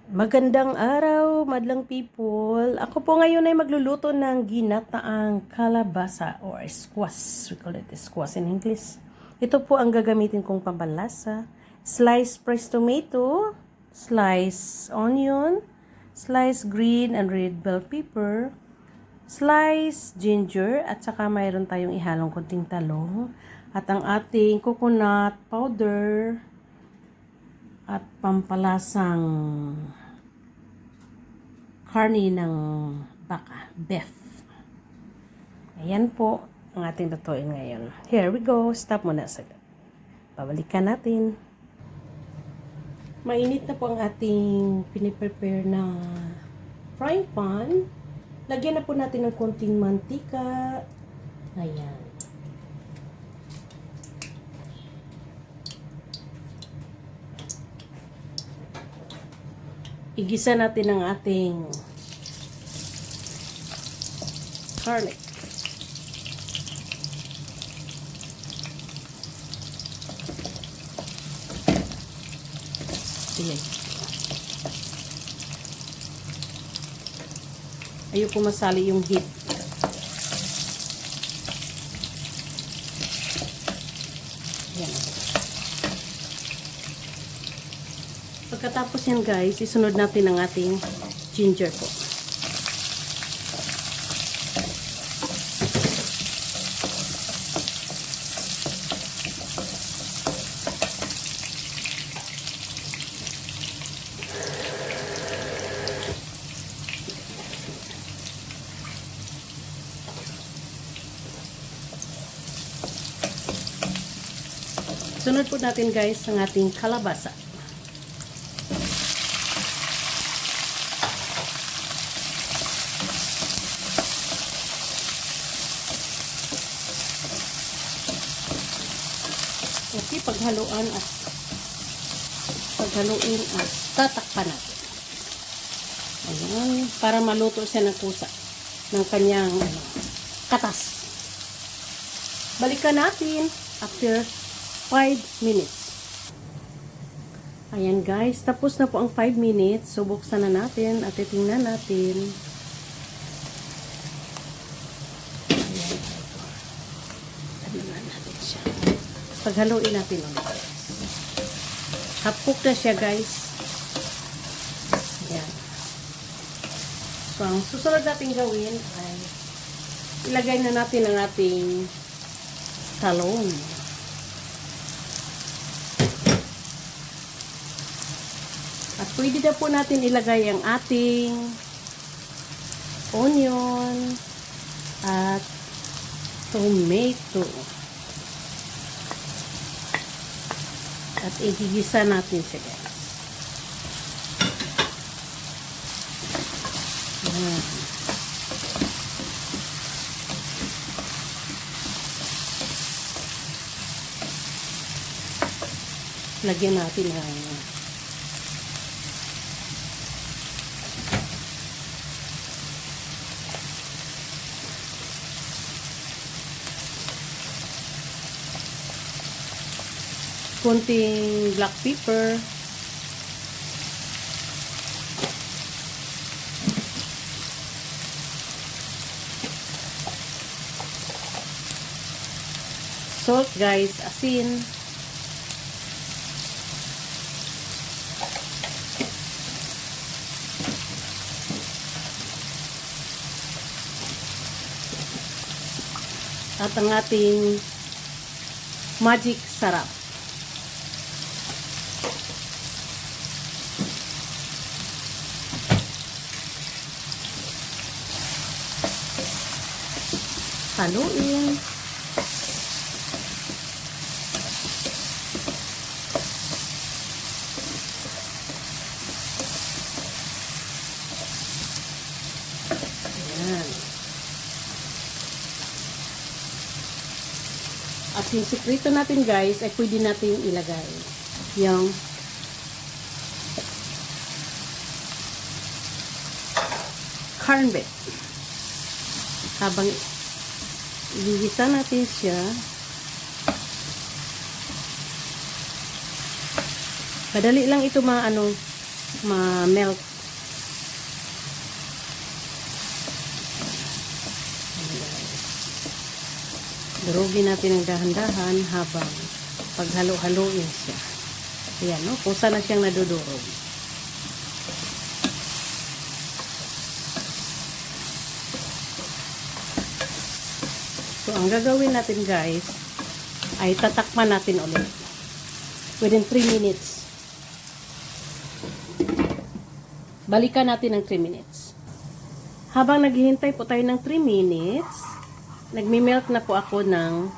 Magandang araw, madlang people. Ako po ngayon ay magluluto ng ginataang kalabasa or squash. We call it squash in English. Ito po ang gagamitin kong pambalasa. Sliced fresh tomato, sliced onion, sliced green and red bell pepper, sliced ginger, at saka mayroon tayong ihalong kunting talong. At ang ating coconut powder, at pampalasang karne ng baka, beef. Ayan po ang ating lutuin ngayon. Here we go. Stop muna sagad. Babalikan natin. Mainit na po ang ating piniprepare na frying pan. Lagyan na po natin ng konting mantika. Ayan. Igisa natin ang ating garlic. Ayan. Ayoko masali yung heat. Ayan. Pagkatapos yan guys, isunod natin ang ating ginger po. Sunod po natin guys ang ating kalabasa. Okay, paghaluin at tatakpan natin. Ayan, para maluto siya ng kusa ng kanyang katas. Balikan natin after 5 minutes. Ayan guys, tapos na po ang 5 minutes. So, buksan na natin at titingnan natin. Ayan. Tignan natin siya. Paghaluin natin ulit. Half-cook na siya guys. Ayan. So, ang susunod natin gawin ay ilagay na natin ang ating talong. At pwede na po natin ilagay ang ating onion at tomato. At igigisa natin siya guys. Ayan. Lagyan natin ang konting black pepper, salt guys, asin, at ang ating magic sarap. Haluin. Ayan. At yung sekreto natin guys ay pwede natin ilagay yung corned beef. Habang igigisa natin siya, madali lang ito ma-melt. Durugin natin ng dahan-dahan habang paghalo-haloin siya. Ayan, no? Kusa na siyang nadudurog. So, ang gagawin natin guys, ay tatakpan natin ulit. Within 3 minutes. Balikan natin ng 3 minutes. Habang naghihintay po tayo ng 3 minutes, nagmi-melt na po ako ng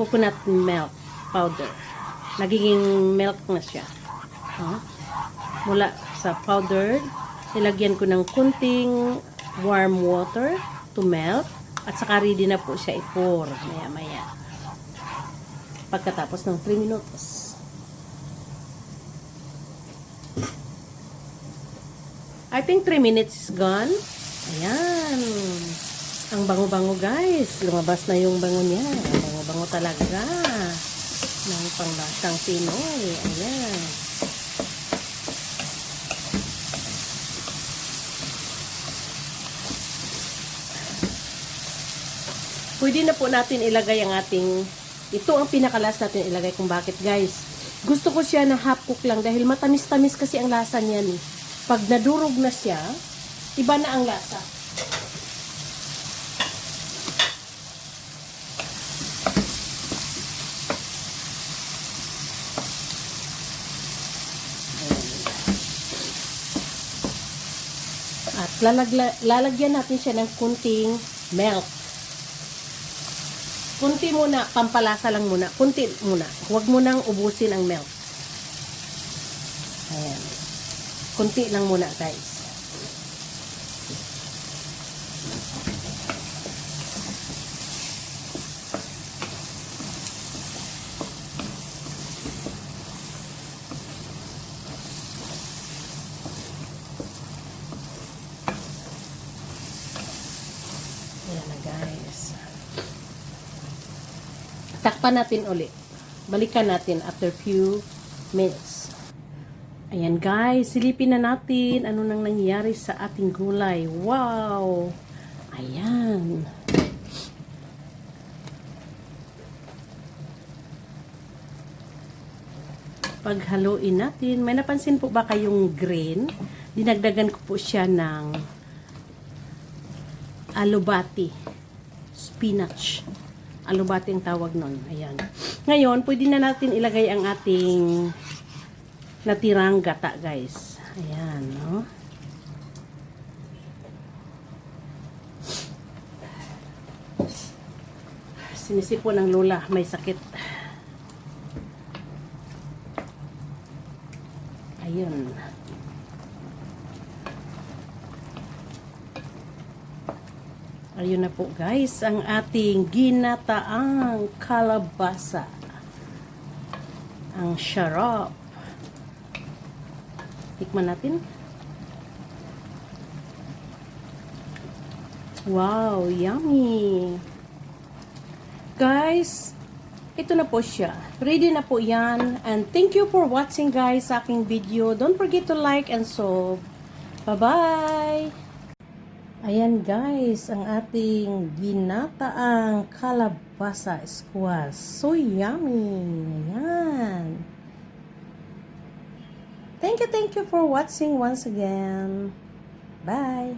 coconut milk powder. Nagiging milk na siya. Mula sa powder, nilagyan ko ng kunting warm water to melt. At saka ready na po siya i-pour maya-maya. Pagkatapos ng 3 minutes. I think 3 minutes is gone. Ayan. Ang bango-bango guys. Lumabas na yung bango niya. Bango-bango talaga. Ng panglasang Pinoy. Ayan. Pwede na po natin ilagay ang ating, ito ang pinakalas natin ilagay kung bakit guys. Gusto ko siya na half cook lang dahil matamis-tamis kasi ang lasa niyan eh. Pag nadurog na siya, iba na ang lasa. At lalagyan natin siya ng kunting milk. Kunti muna, pampalasa lang muna. Kunti muna. Huwag mo nang ubusin ang milk. Ayan. Kunti lang muna, guys. Ayan na, guys. Takpan natin ulit. Balikan natin after few minutes. Ayan guys, silipin na natin ano nang nangyayari sa ating gulay. Wow! Ayan. Paghaluin natin, may napansin po ba kayong green? Dinagdagan ko po siya ng alubati, spinach. Alubati ang tawag nun. Ayan. Ngayon, pwede na natin ilagay ang ating natirang gata, guys. Ayan, no? Sinisipo ng lola, may sakit. Ayun. Ayun na po guys, ang ating ginataang kalabasa. Ang sarap. Tikman natin. Wow, yummy. Guys, ito na po siya. Ready na po yan. And thank you for watching guys sa aking video. Don't forget to like and sub. Bye-bye! Ayan guys, ang ating ginataang kalabasa squash. So yummy! Ayan. Thank you for watching once again. Bye!